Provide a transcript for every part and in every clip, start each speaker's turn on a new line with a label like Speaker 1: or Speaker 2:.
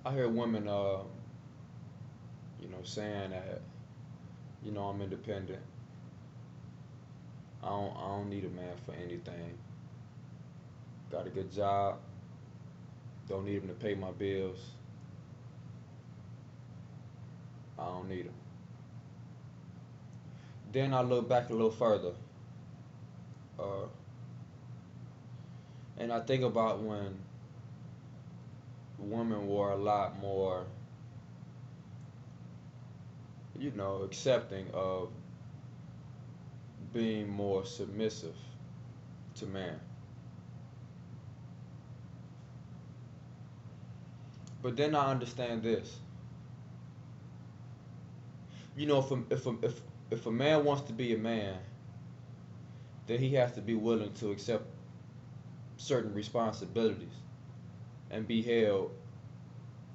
Speaker 1: I hear women, saying that, I'm independent. I don't need a man for anything. Got a good job. Don't need him to pay my bills. I don't need him. Then I look back a little further, uh, and I think about when women were a lot more, accepting of being more submissive to man. But then I understand this. If a man wants to be a man, then he has to be willing to accept certain responsibilities and be held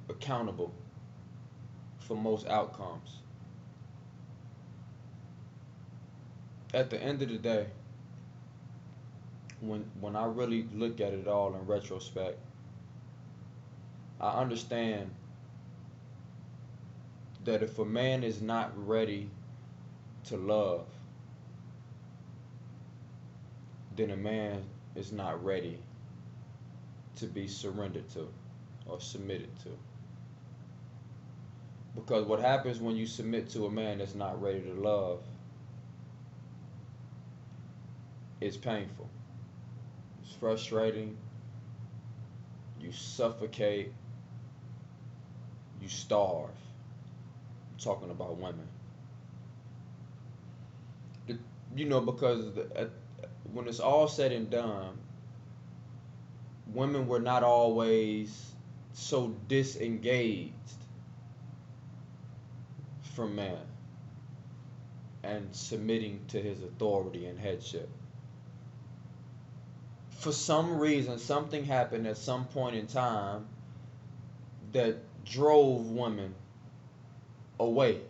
Speaker 1: accountable for most outcomes. At the end of the day, when I really look at it all in retrospect, I understand that if a man is not ready to love, then a man is not ready to be surrendered to or submitted to. Because what happens when you submit to a man that's not ready to love is painful. It's frustrating. You suffocate. You starve. I'm talking about women. The, because when it's all said and done, women were not always so disengaged from man and submitting to his authority and headship. For some reason, something happened at some point in time that drove women away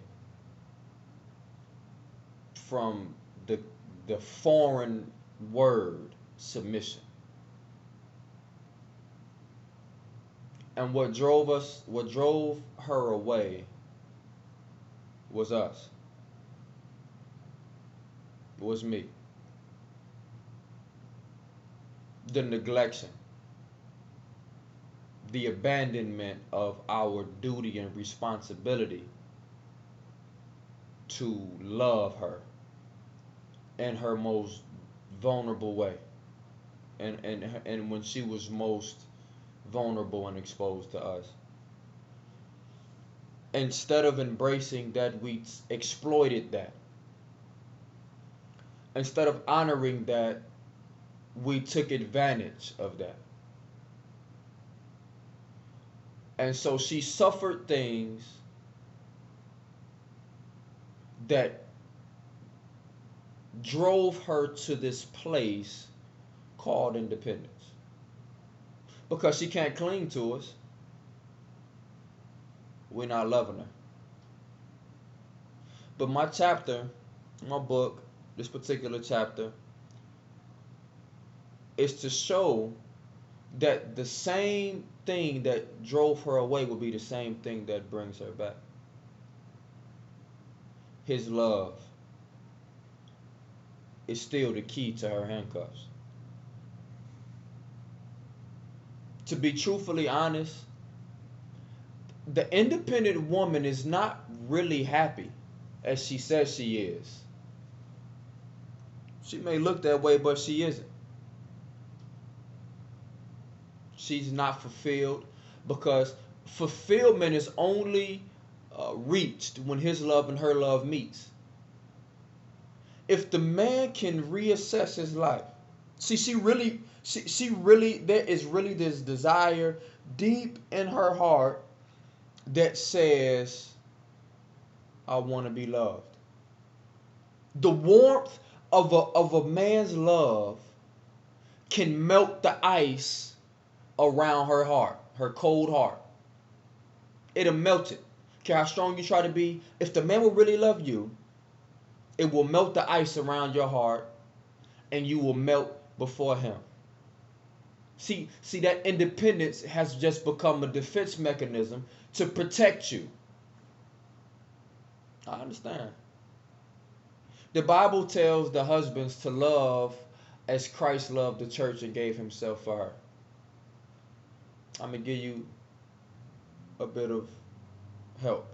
Speaker 1: from the foreign word submission. And what drove her away was us. It was me. The neglection, the abandonment of our duty and responsibility to love her in her most vulnerable way, and when she was most vulnerable and exposed to us. Instead of embracing that, we exploited that. Instead of honoring that, we took advantage of that. And so she suffered things that drove her to this place called independence. Because she can't cling to us, we're not loving her. But my book, this particular chapter, is to show that the same thing that drove her away will be the same thing that brings her back. His love is still the key to her handcuffs. To be truthfully honest, the independent woman is not really happy as she says she is. She may look that way, but she isn't. She's not fulfilled because fulfillment is only reached when his love and her love meets. If the man can reassess his life, she really, there is really this desire deep in her heart that says, I want to be loved. The warmth of a man's love can melt the ice around her heart, her cold heart. It'll melt it. Care how strong you try to be. If the man will really love you, it will melt the ice around your heart and you will melt before him. See that independence has just become a defense mechanism to protect you. I understand. The Bible tells the husbands to love as Christ loved the church and gave himself for her. I'm going to give you a bit of help,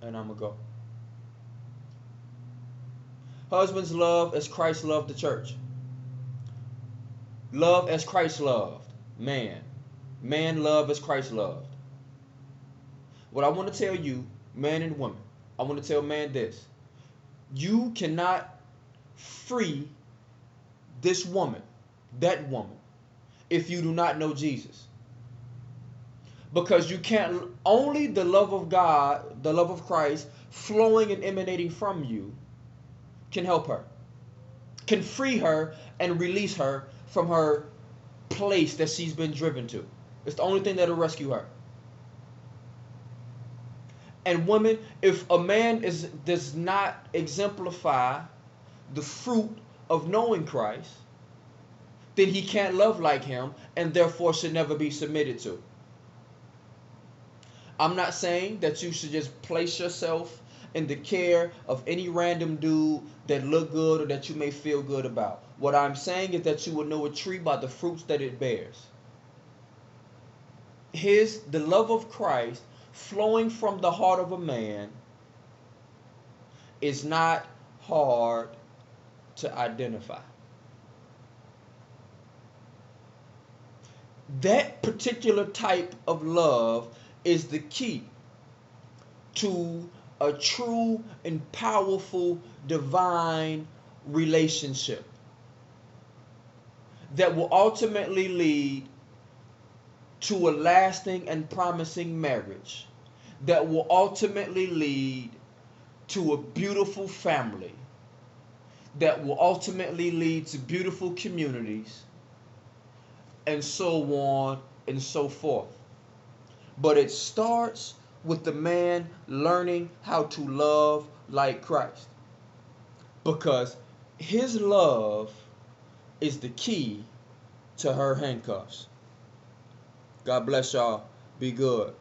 Speaker 1: and I'm going to go. Husbands, love as Christ loved the church. Love as Christ loved man. Man, love as Christ loved. What I want to tell you, man and woman, I want to tell man this. You cannot free this woman, that woman, if you do not know Jesus. Because you can't, only the love of God, the love of Christ, flowing and emanating from you can help her, can free her and release her from her place that she's been driven to. It's the only thing that'll rescue her. And women, if a man does not exemplify the fruit of knowing Christ, then he can't love like him and therefore should never be submitted to. I'm not saying that you should just place yourself in the care of any random dude that look good or that you may feel good about. What I'm saying is that you will know a tree by the fruits that it bears. The love of Christ flowing from the heart of a man is not hard to identify. That particular type of love is the key to a true and powerful divine relationship that will ultimately lead to a lasting and promising marriage, that will ultimately lead to a beautiful family, that will ultimately lead to beautiful communities, and so on and so forth. But it starts with the man learning how to love like Christ, because his love is the key to her handcuffs. God bless y'all. Be good.